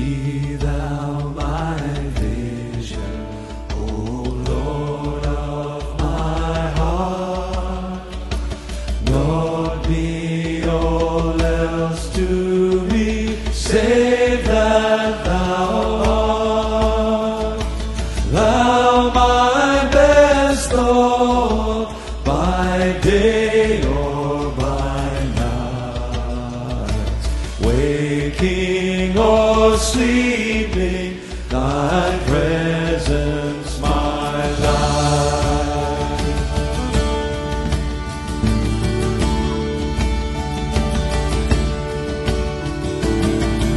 Be thou my vision, O Lord of my heart. Lord, be all else to me, save that thou art. Thou my best Lord, by day or by night, waking or sleeping, thy presence my life.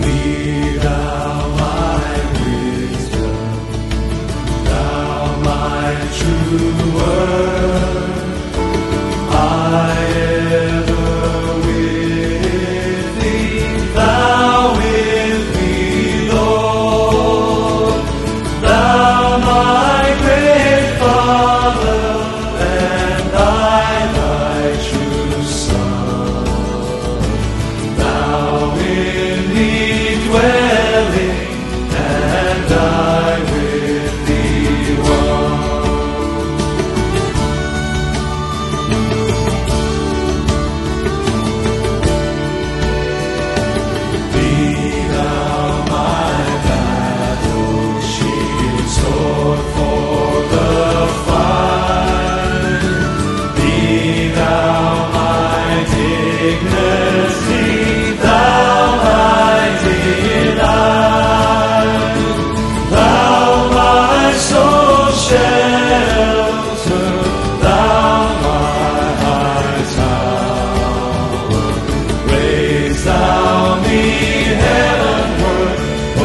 Be thou my wisdom, thou my true word. I ever with thee, thou with me, Lord. Thou my great Father, and I thy true Son. Thou in me dwelling, and I with thee one. Be thou my battle shield, sword for the fight. Be thou my dignity, thou my delight. Thou my soul shelter, thou my high tower. Raise thou me heavenward, O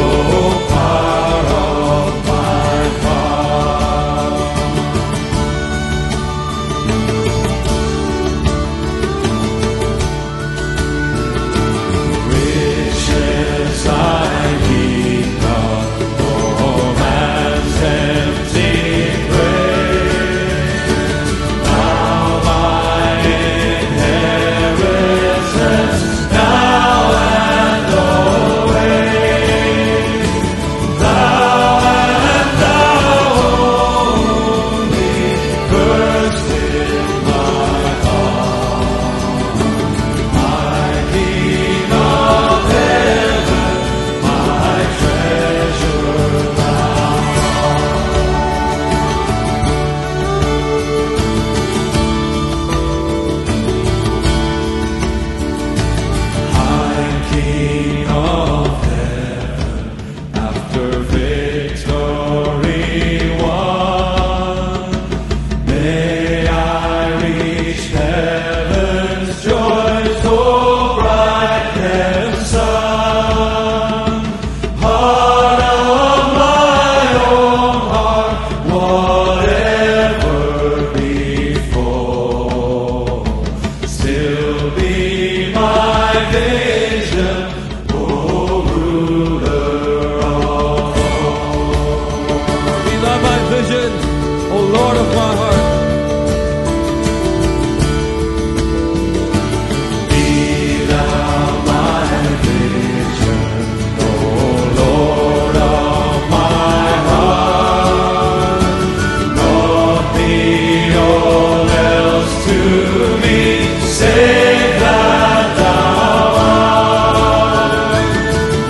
power of my power. Riches I need not, nor man's tempting grace. Thou my inheritance, now and always. Thou and thou only, first in my heart. My King of heaven, my treasure thou I'm King of heaven, after victory won. May I reach heaven's joys, so bright and sun. Heart of my own heart, whatever before, still be my vision, O ruler of all. Be thou my vision, O Lord of my heart. Be thou my vision, O Lord of my heart. Lord, be all else to me, save that thou art.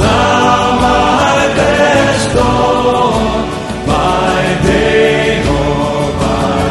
Thou my best Lord, by day or by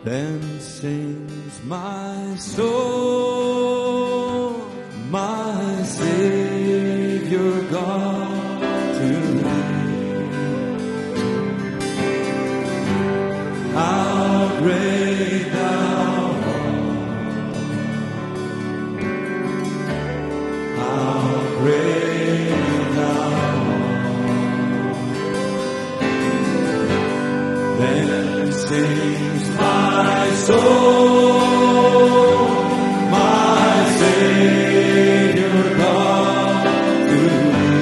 Then sings my soul, my Savior God to thee. How great thou art, how great thou art. Then sings my soul, my Savior God to thee.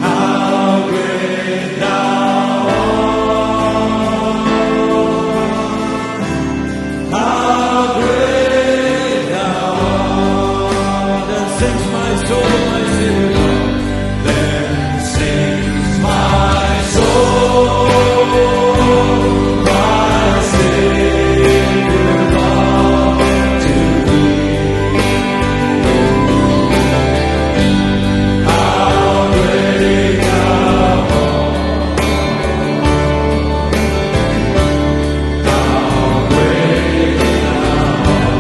How great thou art, how great thou art. Then sings my soul, my Savior God. Then sings my soul, my Savior God to thee. How great thou art, how great thou art.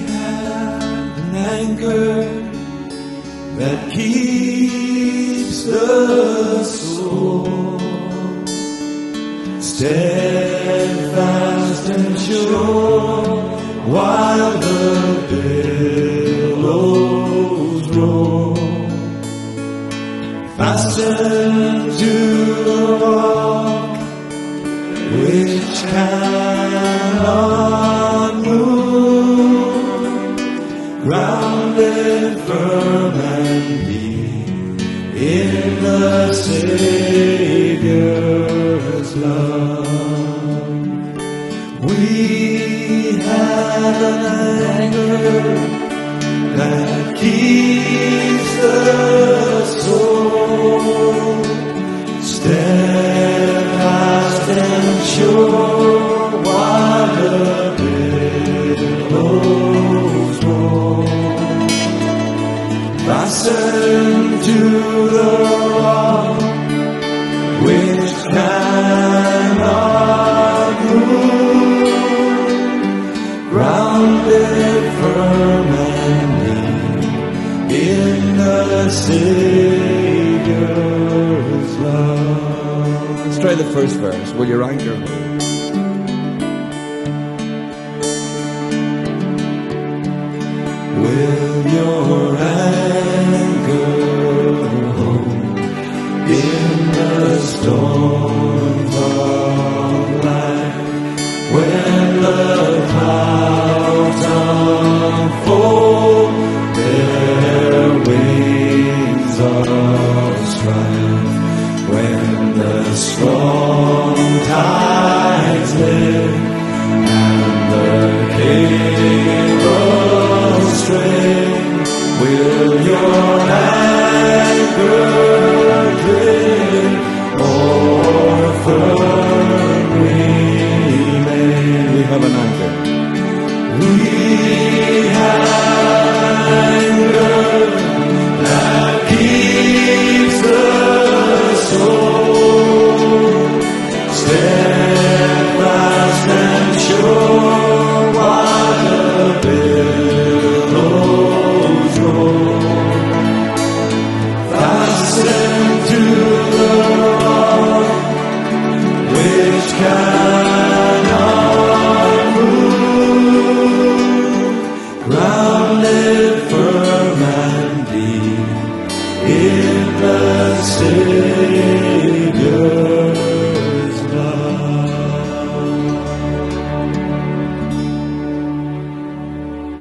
have an anchor that keeps the soul steadfast and sure while the billows roll. Fastened to the rock which cannot move, grounded firm and deep in the Savior's love. We have an anchor that keeps the soul steadfast and sure while the billows roll. Fastened to the rock which cannot move, grounded firm and deep in the Savior's love. Let's try the first verse. Will your anchor hold? Will your anchor hold in the storms of life when the clouds unfold their wings of strife, when the strong tides lift and the cable string? Will your anchor drift or firm remain? We have an anchor. We